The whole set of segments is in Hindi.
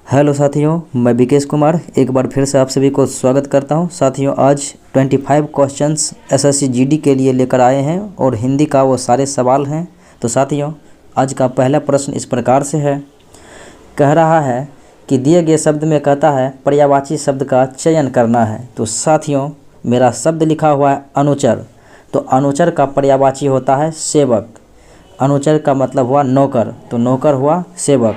हेलो साथियों, मैं विकेश कुमार एक बार फिर से आप सभी को स्वागत करता हूं। साथियों, आज 25 क्वेश्चंस एसएससी जीडी के लिए लेकर आए हैं और हिंदी का वो सारे सवाल हैं। तो साथियों, आज का पहला प्रश्न इस प्रकार से है। कह रहा है कि दिए गए शब्द में कहता है पर्यायवाची शब्द का चयन करना है। तो साथियों, मेरा शब्द लिखा हुआ है अनुचर। तो अनुचर का पर्यायवाची होता है सेवक। अनुचर का मतलब हुआ नौकर, तो नौकर हुआ सेवक।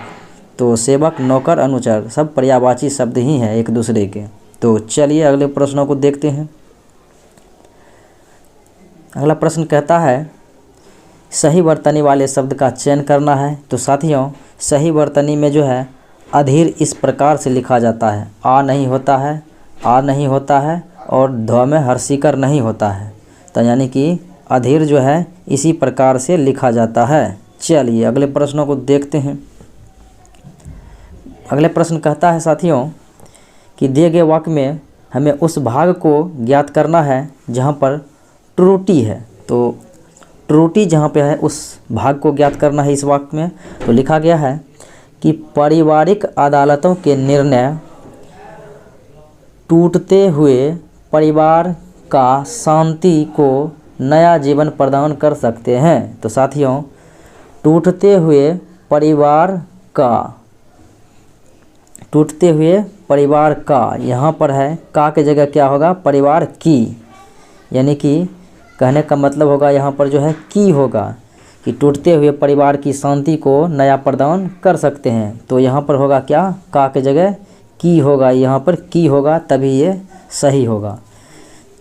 तो सेवक, नौकर, अनुचर सब पर्यायवाची शब्द ही हैं एक दूसरे के। तो चलिए अगले प्रश्नों को देखते हैं। अगला प्रश्न कहता है सही वर्तनी वाले शब्द का चयन करना है। तो साथियों, सही वर्तनी में जो है अधीर इस प्रकार से लिखा जाता है। आ नहीं होता है, आ नहीं होता है और ध में हर्षिकर नहीं होता है। तो यानी कि अधीर जो है इसी प्रकार से लिखा जाता है। चलिए अगले प्रश्नों को देखते हैं। अगले प्रश्न कहता है साथियों कि दिए गए वाक्य में हमें उस भाग को ज्ञात करना है जहाँ पर त्रुटि है। तो त्रुटि जहाँ पे है उस भाग को ज्ञात करना है इस वाक्य में। तो लिखा गया है कि पारिवारिक अदालतों के निर्णय टूटते हुए परिवार का शांति को नया जीवन प्रदान कर सकते हैं। तो साथियों, टूटते हुए परिवार का, टूटते हुए परिवार का, यहाँ पर है का के जगह क्या होगा, परिवार की। यानी कि कहने का मतलब होगा यहाँ पर जो है की होगा कि टूटते हुए परिवार की शांति को नया प्रदान कर सकते हैं। तो यहाँ पर होगा क्या, का के जगह की होगा, यहाँ पर की होगा, तभी ये सही होगा।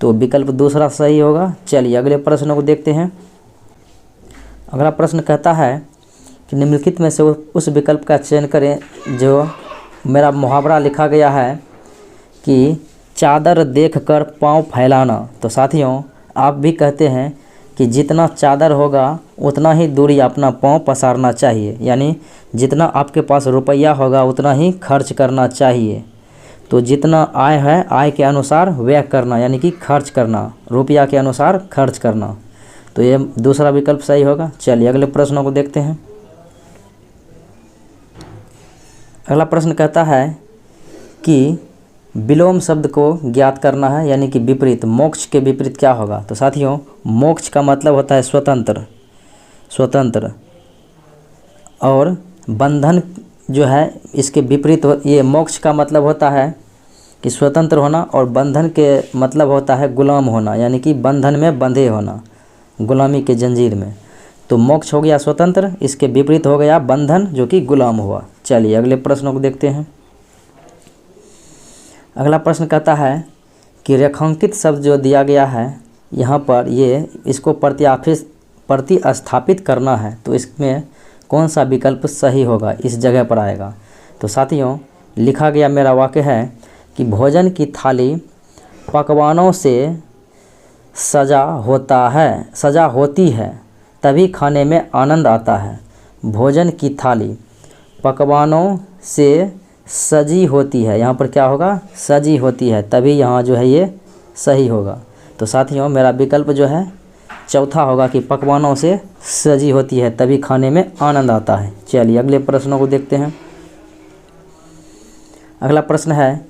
तो विकल्प दूसरा सही होगा। चलिए अगले प्रश्न को देखते हैं। अगला प्रश्न कहता है कि निम्नलिखित में से उस विकल्प का चयन करें जो मेरा मुहावरा लिखा गया है कि चादर देखकर पाँव फैलाना। तो साथियों, आप भी कहते हैं कि जितना चादर होगा उतना ही दूरी अपना पाँव पसारना चाहिए। यानी जितना आपके पास रुपया होगा उतना ही खर्च करना चाहिए। तो जितना आय है आय के अनुसार व्यय करना, यानी कि खर्च करना, रुपया के अनुसार खर्च करना। तो ये दूसरा विकल्प सही होगा। चलिए अगले प्रश्नों को देखते हैं। अगला प्रश्न कहता है कि विलोम शब्द को ज्ञात करना है, यानी कि विपरीत। मोक्ष के विपरीत क्या होगा। तो साथियों, मोक्ष का मतलब होता है स्वतंत्र, स्वतंत्र। और बंधन जो है इसके विपरीत ये मोक्ष का मतलब होता है कि स्वतंत्र होना और बंधन के मतलब होता है गुलाम होना, यानी कि बंधन में बंधे होना, गुलामी के जंजीर में। तो मोक्ष हो गया स्वतंत्र, इसके विपरीत हो गया बंधन जो कि गुलाम हुआ। चलिए अगले प्रश्नों को देखते हैं। अगला प्रश्न कहता है कि रेखांकित शब्द जो दिया गया है यहाँ पर ये इसको प्रतिस्थापित करना है। तो इसमें कौन सा विकल्प सही होगा, इस जगह पर आएगा। तो साथियों, लिखा गया मेरा वाक्य है कि भोजन की थाली पकवानों से सजा होती है तभी खाने में आनंद आता है। भोजन की थाली पकवानों से सजी होती है, यहाँ पर क्या होगा, सजी होती है, तभी यहाँ जो है ये सही होगा। तो साथियों, मेरा विकल्प जो है चौथा होगा कि पकवानों से सजी होती है तभी खाने में आनंद आता है। चलिए अगले प्रश्नों को देखते हैं। अगला प्रश्न है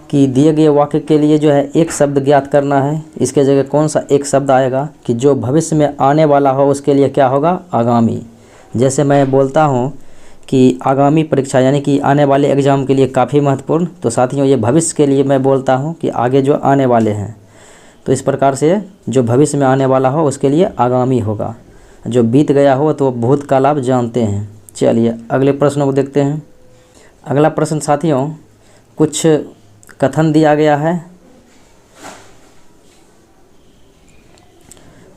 कि दिए गए वाक्य के लिए जो है एक शब्द ज्ञात करना है। इसके जगह कौन सा एक शब्द आएगा कि जो भविष्य में आने वाला हो उसके लिए क्या होगा, आगामी। जैसे मैं बोलता हूँ कि आगामी परीक्षा यानी कि आने वाले एग्ज़ाम के लिए काफ़ी महत्वपूर्ण। तो साथियों, ये भविष्य के लिए मैं बोलता हूँ कि आगे जो आने वाले हैं। तो इस प्रकार से जो भविष्य में आने वाला हो उसके लिए आगामी होगा। जो बीत गया हो तो भूतकाल आप जानते हैं। चलिए अगले प्रश्नों को देखते हैं। अगला प्रश्न साथियों, कुछ कथन दिया गया है,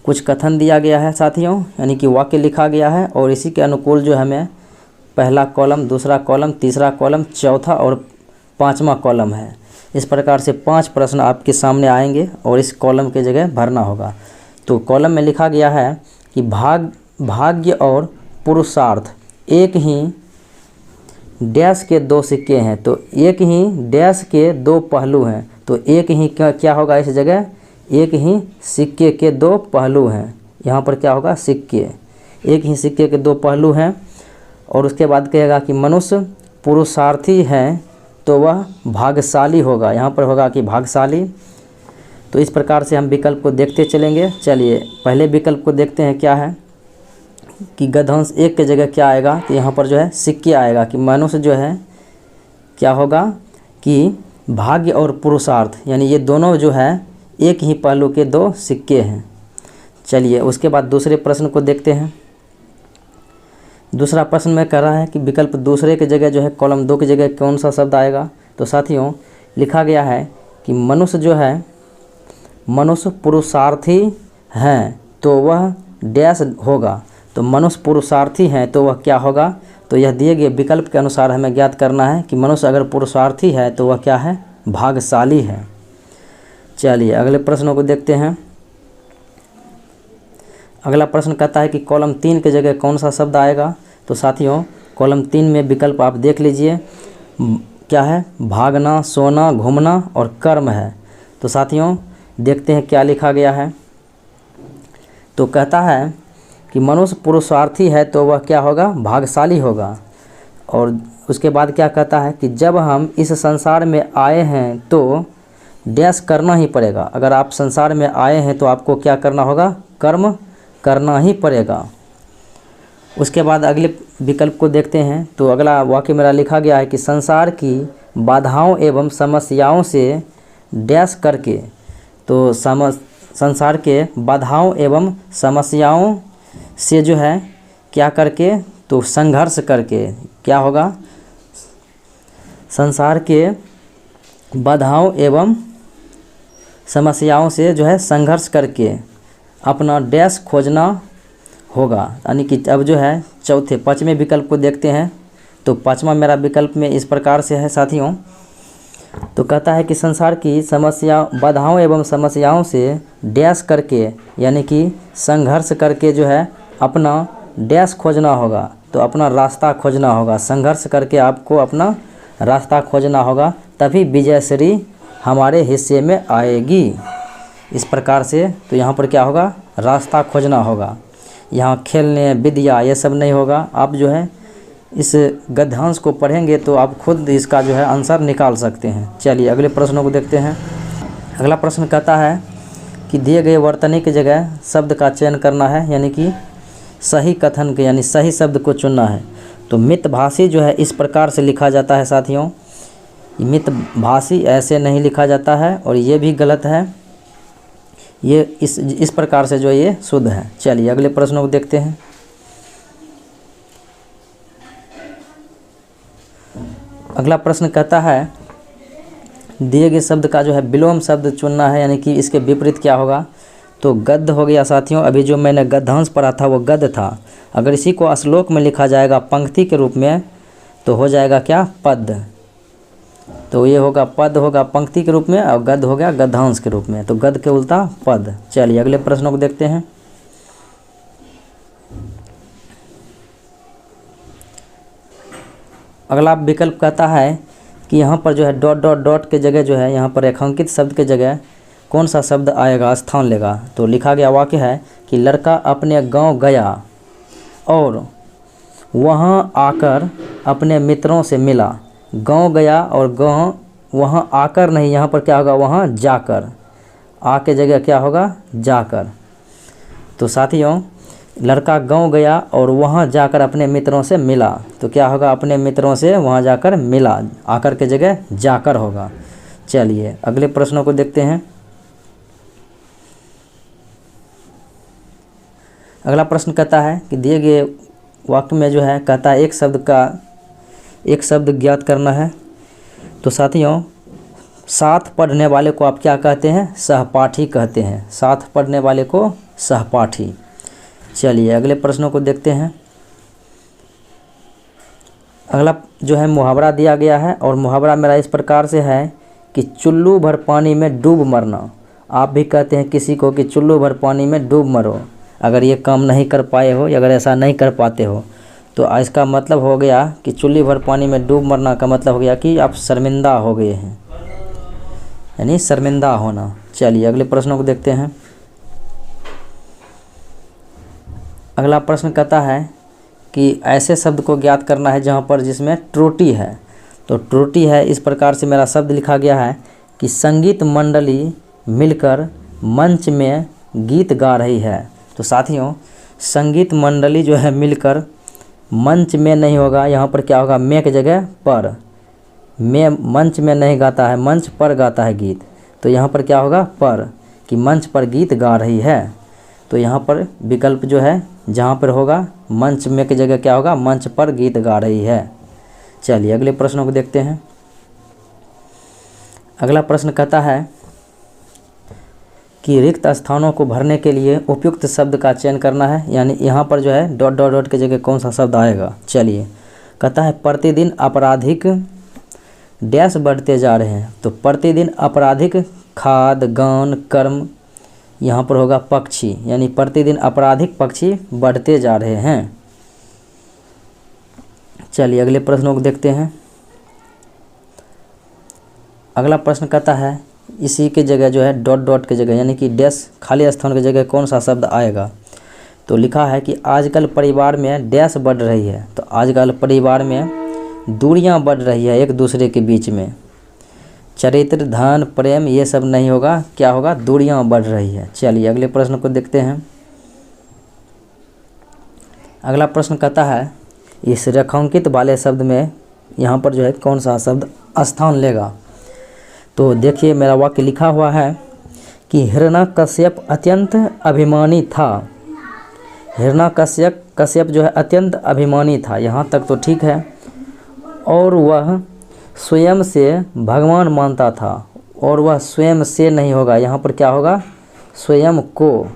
कुछ कथन दिया गया है साथियों, यानी कि वाक्य लिखा गया है और इसी के अनुकूल जो हमें पहला कॉलम, दूसरा कॉलम, तीसरा कॉलम, चौथा और पांचवा कॉलम है। इस प्रकार से 5 प्रश्न आपके सामने आएंगे और इस कॉलम के जगह भरना होगा। तो कॉलम में लिखा गया है कि भाग्य और पुरुषार्थ एक ही डैश के 2 सिक्के हैं। तो एक ही डैश के 2 पहलू हैं। तो एक ही क्या होगा इस जगह, एक ही सिक्के के 2 पहलू हैं। यहाँ पर क्या होगा, सिक्के, एक ही सिक्के के 2 पहलू हैं। और उसके बाद कहेगा कि मनुष्य पुरुषार्थी हैं तो वह भाग्यशाली होगा। यहाँ पर होगा कि भाग्यशाली। तो इस प्रकार से हम विकल्प को देखते चलेंगे। चलिए पहले विकल्प को देखते हैं क्या है कि गद्यांश एक के जगह क्या आएगा। तो यहाँ पर जो है सिक्के आएगा कि मनुष्य जो है क्या होगा कि भाग्य और पुरुषार्थ, यानी ये दोनों जो है एक ही पहलू के दो सिक्के हैं। चलिए उसके बाद दूसरे प्रश्न को देखते हैं। दूसरा प्रश्न में कह रहा है कि विकल्प दूसरे की जगह जो है कॉलम 2 की जगह कौन सा शब्द आएगा। तो साथियों लिखा गया है कि मनुष्य जो है, मनुष्य पुरुषार्थी हैं तो वह डैश होगा। तो मनुष्य पुरुषार्थी हैं तो वह क्या होगा। तो यह दिए गए विकल्प के अनुसार हमें ज्ञात करना है कि मनुष्य अगर पुरुषार्थी है तो वह क्या है, भाग्यशाली है। चलिए अगले प्रश्नों को देखते हैं। अगला प्रश्न कहता है कि कॉलम 3 की जगह कौन सा शब्द आएगा। तो साथियों कॉलम 3 में विकल्प आप देख लीजिए क्या है, भागना, सोना, घूमना और कर्म है। तो साथियों देखते हैं क्या लिखा गया है। तो कहता है कि मनुष्य पुरुषार्थी है तो वह क्या होगा, भाग्यशाली होगा। और उसके बाद क्या कहता है कि जब हम इस संसार में आए हैं तो डैश करना ही पड़ेगा। अगर आप संसार में आए हैं तो आपको क्या करना होगा, कर्म करना ही पड़ेगा। उसके बाद अगले विकल्प को देखते हैं। तो अगला वाक्य मेरा लिखा गया है कि संसार की बाधाओं एवं समस्याओं से डैश करके। तो संसार के बाधाओं एवं समस्याओं से जो है क्या करके, तो संघर्ष करके क्या होगा, संसार के बाधाओं एवं समस्याओं से जो है संघर्ष करके अपना डैश खोजना होगा। यानी कि अब जो है चौथे पाँचवें विकल्प को देखते हैं। तो पाँचवा मेरा विकल्प में इस प्रकार से है साथियों। तो कहता है कि संसार की समस्या बाधाओं एवं समस्याओं से डैश करके, यानी कि संघर्ष करके जो है अपना डैश खोजना होगा। तो अपना रास्ता खोजना होगा, संघर्ष करके आपको अपना रास्ता खोजना होगा, तभी विजयश्री हमारे हिस्से में आएगी। इस प्रकार से तो यहाँ पर क्या होगा, रास्ता खोजना होगा। यहाँ खेलने विद्या ये सब नहीं होगा। आप जो है इस गद्यांश को पढ़ेंगे तो आप खुद इसका जो है आंसर निकाल सकते हैं। चलिए अगले प्रश्नों को देखते हैं। अगला प्रश्न कहता है कि दिए गए वर्तनी की जगह शब्द का चयन करना है, यानी कि सही कथन के, यानी सही शब्द को चुनना है। तो मितभाषी जो है इस प्रकार से लिखा जाता है साथियों। मितभाषी ऐसे नहीं लिखा जाता है और ये भी गलत है। ये इस प्रकार से जो ये शुद्ध है। चलिए अगले प्रश्नों को देखते हैं। अगला प्रश्न कहता है दिए गए शब्द का जो है विलोम शब्द चुनना है, यानी कि इसके विपरीत क्या होगा। तो गद्य हो गया साथियों। अभी जो मैंने गद्यांश पढ़ा था वो गद्य था। अगर इसी को श्लोक में लिखा जाएगा पंक्ति के रूप में तो हो जाएगा क्या, पद। तो ये होगा पद होगा पंक्ति के रूप में और गद्य हो गया गद्यांश के रूप में। तो गद्य के उल्टा पद। चलिए अगले प्रश्नों को देखते हैं। अगला विकल्प कहता है कि यहाँ पर जो है डॉट डॉट डॉट के जगह जो है यहाँ पर रेखांकित शब्द के जगह कौन सा शब्द आएगा, स्थान लेगा। तो लिखा गया वाक्य है कि लड़का अपने गांव गया और वहाँ आकर अपने मित्रों से मिला। गांव गया और गांव वहाँ आकर नहीं, यहाँ पर क्या होगा, वहाँ जाकर। आ के जगह क्या होगा, जाकर। तो साथियों लड़का गांव गया और वहाँ जाकर अपने मित्रों से मिला। तो क्या होगा, अपने मित्रों से वहाँ जाकर मिला। आकर के जगह जाकर होगा। चलिए अगले प्रश्नों को देखते हैं। अगला प्रश्न कहता है कि दिए गए वाक्य में जो है कहता है एक शब्द ज्ञात करना है। तो साथियों साथ पढ़ने वाले को आप क्या कहते हैं, सहपाठी कहते हैं। साथ पढ़ने वाले को सहपाठी। चलिए अगले प्रश्नों को देखते हैं। अगला जो है मुहावरा दिया गया है और मुहावरा मेरा इस प्रकार से है कि चुल्लू भर पानी में डूब मरना। आप भी कहते हैं किसी को कि चुल्लू भर पानी में डूब मरो। अगर ये काम नहीं कर पाए हो या अगर ऐसा नहीं कर पाते हो तो इसका मतलब हो गया कि चुल्ली भर पानी में डूब मरना का मतलब हो गया कि आप शर्मिंदा हो गए हैं, यानी शर्मिंदा होना। चलिए अगले प्रश्नों को देखते हैं। अगला प्रश्न कहता है कि ऐसे शब्द को ज्ञात करना है जहाँ पर जिसमें त्रुटि है। तो त्रुटि है इस प्रकार से मेरा शब्द लिखा गया है कि संगीत मंडली मिलकर मंच में गीत गा रही है। तो साथियों संगीत मंडली जो है मिलकर मंच में नहीं होगा, यहाँ पर क्या होगा, में की जगह पर। में मंच में नहीं गाता है, मंच पर गाता है गीत। तो यहाँ पर क्या होगा, पर, कि मंच पर गीत गा रही है। तो यहाँ पर विकल्प जो है जहाँ पर होगा मंच में की जगह क्या होगा, मंच पर गीत गा रही है। चलिए अगले प्रश्नों को देखते हैं। अगला प्रश्न कहता है कि रिक्त स्थानों को भरने के लिए उपयुक्त शब्द का चयन करना है, यानी यहाँ पर जो है डॉट डॉट डॉट की जगह कौन सा शब्द आएगा। चलिए कहता है प्रतिदिन आपराधिक डैश बढ़ते जा रहे हैं। तो प्रतिदिन आपराधिक खाद गान कर्म, यहाँ पर होगा पक्षी, यानी प्रतिदिन आपराधिक पक्षी बढ़ते जा रहे हैं। चलिए अगले प्रश्नों को देखते हैं। अगला प्रश्न कहता है इसी के जगह जो है डॉट डॉट की जगह यानी कि डैश खाली स्थान की जगह कौन सा शब्द आएगा। तो लिखा है कि आजकल परिवार में डैश बढ़ रही है। तो आजकल परिवार में दूरियां बढ़ रही है एक दूसरे के बीच में। चरित्र धन प्रेम ये सब नहीं होगा, क्या होगा, दूरियां बढ़ रही है। चलिए अगले प्रश्न को देखते हैं। अगला प्रश्न कहता है इस रेखांकित वाले शब्द में यहाँ पर जो है कौन सा शब्द स्थान लेगा। तो देखिए मेरा वाक्य लिखा हुआ है कि हिरण्यकश्यप अत्यंत अभिमानी था। हिरण्यकश्यप जो है अत्यंत अभिमानी था, यहाँ तक तो ठीक है। और वह स्वयं से भगवान मानता था। और वह स्वयं से नहीं होगा, यहाँ पर क्या होगा, स्वयं को।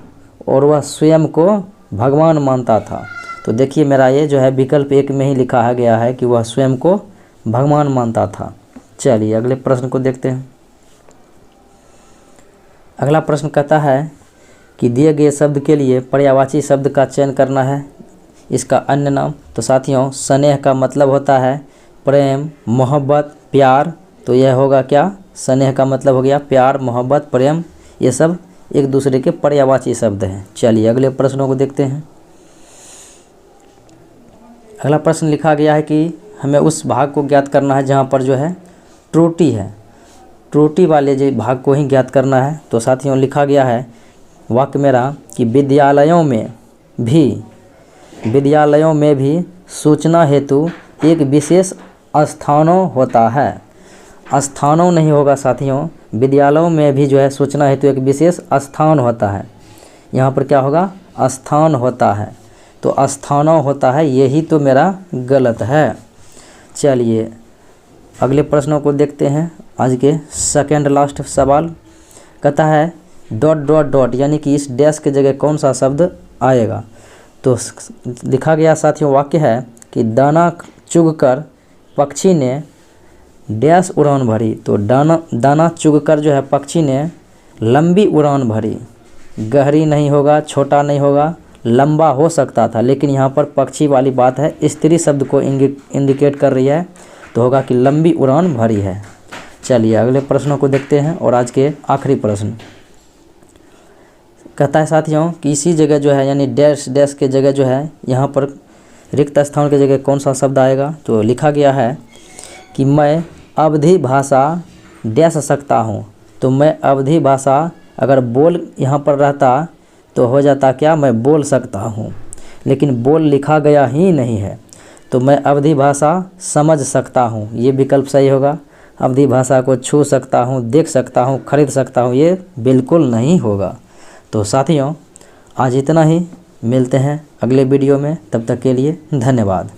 और वह स्वयं को भगवान मानता था। तो देखिए मेरा ये जो है विकल्प एक में ही लिखा गया है कि वह स्वयं को भगवान मानता था। चलिए अगले प्रश्न को देखते हैं। अगला प्रश्न कहता है कि दिए गए शब्द के लिए पर्यायवाची शब्द का चयन करना है, इसका अन्य नाम। तो साथियों स्नेह का मतलब होता है प्रेम मोहब्बत प्यार। तो यह होगा क्या, स्नेह का मतलब हो गया प्यार मोहब्बत प्रेम, ये सब एक दूसरे के पर्यायवाची शब्द हैं। चलिए अगले प्रश्नों को देखते हैं। अगला प्रश्न लिखा गया है कि हमें उस भाग को ज्ञात करना है जहाँ पर जो है त्रुटि है। त्रुटि वाले जो भाग को ही ज्ञात करना है। तो साथियों लिखा गया है वाक्य मेरा कि विद्यालयों में भी सूचना हेतु एक विशेष स्थानों होता है। स्थानों नहीं होगा साथियों, विद्यालयों में भी जो है सूचना हेतु एक विशेष स्थान होता है। यहाँ पर क्या होगा, स्थान होता है। तो स्थानों होता है, यही तो मेरा गलत है। चलिए अगले प्रश्नों को देखते हैं। आज के सेकेंड लास्ट सवाल कहता है डॉट डॉट डॉट यानी कि इस डैश के जगह कौन सा शब्द आएगा। तो लिखा गया साथियों वाक्य है कि दाना चुगकर पक्षी ने डैश उड़ान भरी। तो दाना चुगकर जो है पक्षी ने लंबी उड़ान भरी। गहरी नहीं होगा, छोटा नहीं होगा, लंबा हो सकता था, लेकिन यहाँ पर पक्षी वाली बात है, स्त्री शब्द को इंडिकेट कर रही है। तो होगा कि लंबी उड़ान भरी है। चलिए अगले प्रश्नों को देखते हैं। और आज के आखिरी प्रश्न कहता है साथियों कि इसी जगह जो है यानी डैश डैश के जगह जो है यहाँ पर रिक्त स्थान के जगह कौन सा शब्द आएगा। तो लिखा गया है कि मैं अवधी भाषा डैश सकता हूँ। तो मैं अवधी भाषा अगर बोल यहाँ पर रहता तो हो जाता क्या, मैं बोल सकता हूँ, लेकिन बोल लिखा गया ही नहीं है। तो मैं अवधी भाषा समझ सकता हूँ, ये विकल्प सही होगा। अवधी भाषा को छू सकता हूँ, देख सकता हूँ, खरीद सकता हूँ, ये बिल्कुल नहीं होगा। तो साथियों आज इतना ही, मिलते हैं अगले वीडियो में, तब तक के लिए धन्यवाद।